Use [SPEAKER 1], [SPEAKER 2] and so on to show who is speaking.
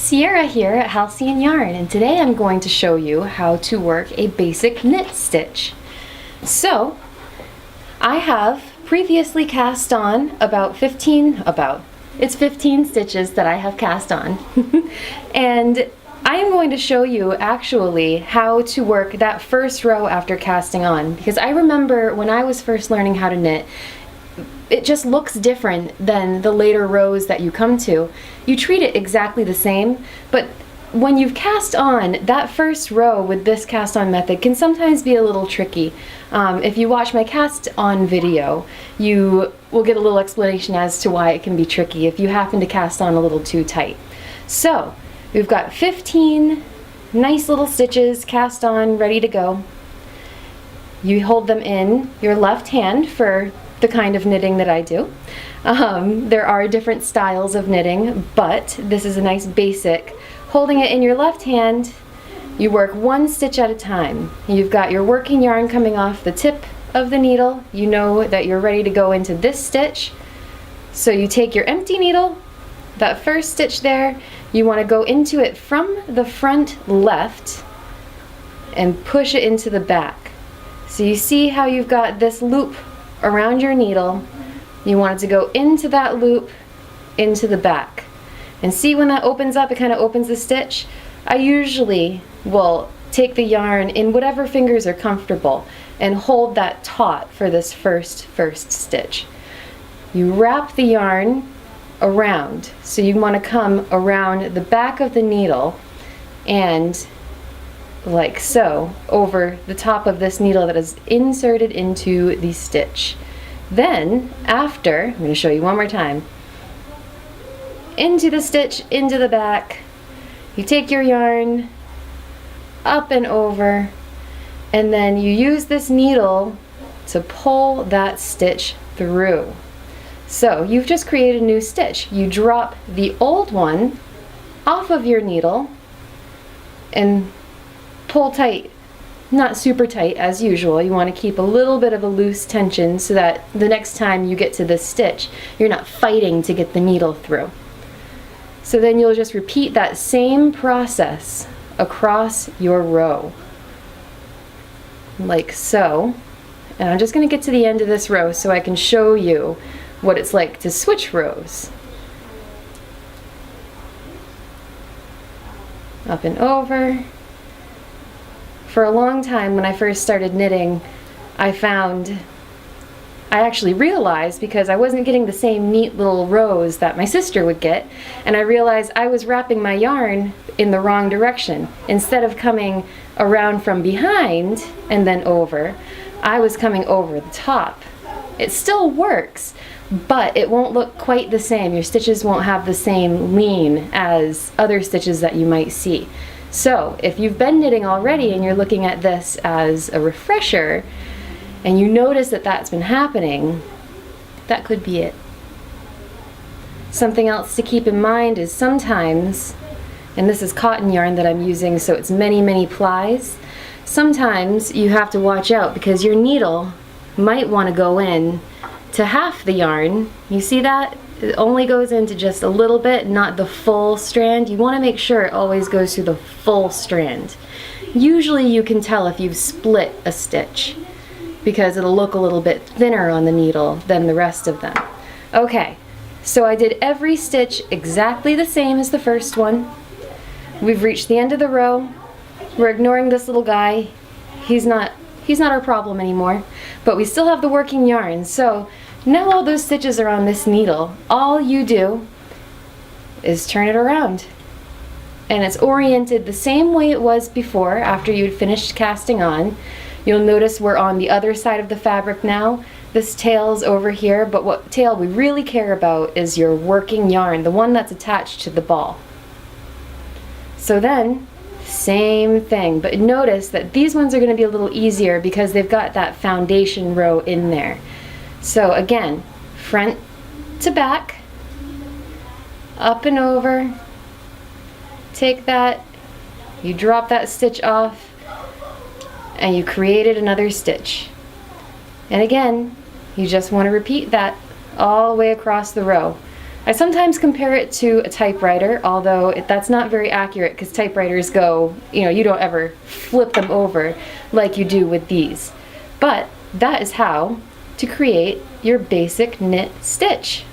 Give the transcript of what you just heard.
[SPEAKER 1] Sierra here at Halcyon Yarn, and today I'm going to show you how to work a basic knit stitch. So, I have previously cast on it's 15 stitches that I have cast on. And I am going to show you actually how to work that first row after casting on, because I remember when I was first learning how to knit, it just looks different than the later rows that you come to. You treat it exactly the same, but when you've cast on, that first row with this cast on method can sometimes be a little tricky. If you watch my cast on video, you will get a little explanation as to why it can be tricky if you happen to cast on a little too tight. So, we've got 15 nice little stitches cast on, ready to go. You hold them in your left hand for the kind of knitting that I do. There are different styles of knitting, but this is a nice basic. Holding it in your left hand, you work one stitch at a time. You've got your working yarn coming off the tip of the needle. You know that you're ready to go into this stitch. So you take your empty needle, that first stitch there, you want to go into it from the front left and push it into the back. So you see how you've got this loop around your needle. You want it to go into that loop, into the back. And see when that opens up, it kind of opens the stitch. I usually will take the yarn in whatever fingers are comfortable and hold that taut for this first stitch. You wrap the yarn around. So you want to come around the back of the needle and like so, over the top of this needle that is inserted into the stitch. Then, after, I'm going to show you one more time, into the stitch, into the back, you take your yarn up and over, and then you use this needle to pull that stitch through. So, you've just created a new stitch. You drop the old one off of your needle and pull tight, not super tight as usual. You want to keep a little bit of a loose tension so that the next time you get to this stitch, you're not fighting to get the needle through. So then you'll just repeat that same process across your row, like so. And I'm just going to get to the end of this row so I can show you what it's like to switch rows. Up and over. For a long time, when I first started knitting, I actually realized, because I wasn't getting the same neat little rows that my sister would get, and I realized I was wrapping my yarn in the wrong direction. Instead of coming around from behind and then over, I was coming over the top. It still works, but it won't look quite the same. Your stitches won't have the same lean as other stitches that you might see. So, if you've been knitting already and you're looking at this as a refresher, and you notice that that's been happening, that could be it. Something else to keep in mind is sometimes, and this is cotton yarn that I'm using, so it's many plies, sometimes you have to watch out because your needle might want to go in to half the yarn. You see that? It only goes into just a little bit, not the full strand. You want to make sure it always goes through the full strand. Usually you can tell if you've split a stitch because it'll look a little bit thinner on the needle than the rest of them. Okay, so I did every stitch exactly the same as the first one. We've reached the end of the row. We're ignoring this little guy. He's not our problem anymore, but we still have the working yarn. So now all those stitches are on this needle. All you do is turn it around. And it's oriented the same way it was before after you'd finished casting on. You'll notice we're on the other side of the fabric now. This tail's over here, but what tail we really care about is your working yarn, the one that's attached to the ball. So then, same thing, but notice that these ones are going to be a little easier because they've got that foundation row in there. So again, front to back, up and over, take that, you drop that stitch off, and you created another stitch. And again, you just want to repeat that all the way across the row. I sometimes compare it to a typewriter, although that's not very accurate because typewriters go, you don't ever flip them over like you do with these. But that is how to create your basic knit stitch.